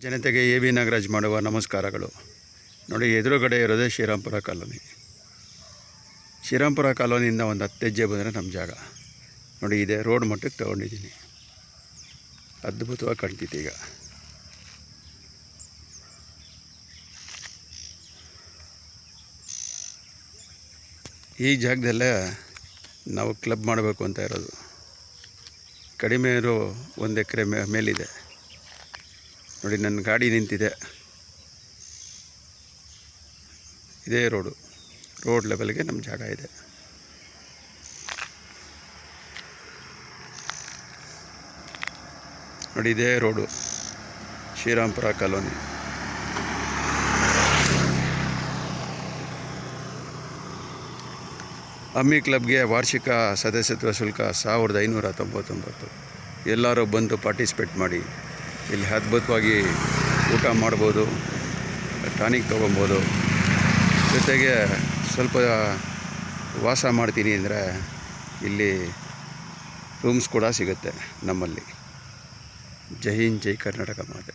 ಜನತೆಗೆ A B Nagaraj ಮಾಡುವ ನಮಸ್ಕಾರಗಳು. ನೋಡಿ, ಎದುರುಗಡೆ ಇರೋದೇ ಶ್ರೀರಾಮ್ಪುರ ಕಾಲೋನಿ. ಶ್ರೀರಾಮ್ಪುರ ಕಾಲೋನಿಯಿಂದ ಒಂದು 10 ಹೆಜ್ಜೆ ಬಂದರೆ ನಮ್ಮ ಜಾಗ. ನೋಡಿ, ಇದೆ ರೋಡ್ ಮಟ್ಟಕ್ಕೆ ತೊಗೊಂಡಿದ್ದೀನಿ. ಅದ್ಭುತವಾಗಿ ಕಾಣ್ತಿತ್ತು. ಈಗ ಈ ಜಾಗದಲ್ಲೇ ನಾವು ಕ್ಲಬ್ ಮಾಡಬೇಕು ಅಂತ ಇರೋದು. ಕಡಿಮೆ ಇರೋ 1 ಎಕರೆ ಮೇಲಿದೆ. ನೋಡಿ, ನನ್ನ ಗಾಡಿ ನಿಂತಿದೆ. ಇದೇ ರೋಡ್ ಲೆವೆಲ್ಗೆ ನಮ್ಮ ಜಾಗ ಇದೆ. ನೋಡಿ, ಇದೇ ರೋಡು ಶ್ರೀರಾಮ್ಪುರ ಕಾಲೋನಿ. ಅಮ್ಮಿ ಕ್ಲಬ್ಗೆ ವಾರ್ಷಿಕ ಸದಸ್ಯತ್ವ ಶುಲ್ಕ 1599. ಎಲ್ಲರೂ ಬಂದು ಪಾರ್ಟಿಸಿಪೇಟ್ ಮಾಡಿ. ಇಲ್ಲಿ ಅದ್ಭುತವಾಗಿ ಊಟ ಮಾಡ್ಬೋದು, ಟಾನಿಕ್ ತೊಗೊಬೋದು. ಜೊತೆಗೆ ಸ್ವಲ್ಪ ವಾಸ ಮಾಡ್ತೀನಿ ಅಂದರೆ ಇಲ್ಲಿ ರೂಮ್ಸ್ ಕೂಡ ಸಿಗುತ್ತೆ ನಮ್ಮಲ್ಲಿ. ಜೈ ಹಿಂದ್, ಜೈ ಕರ್ನಾಟಕ ಮಾತೆ.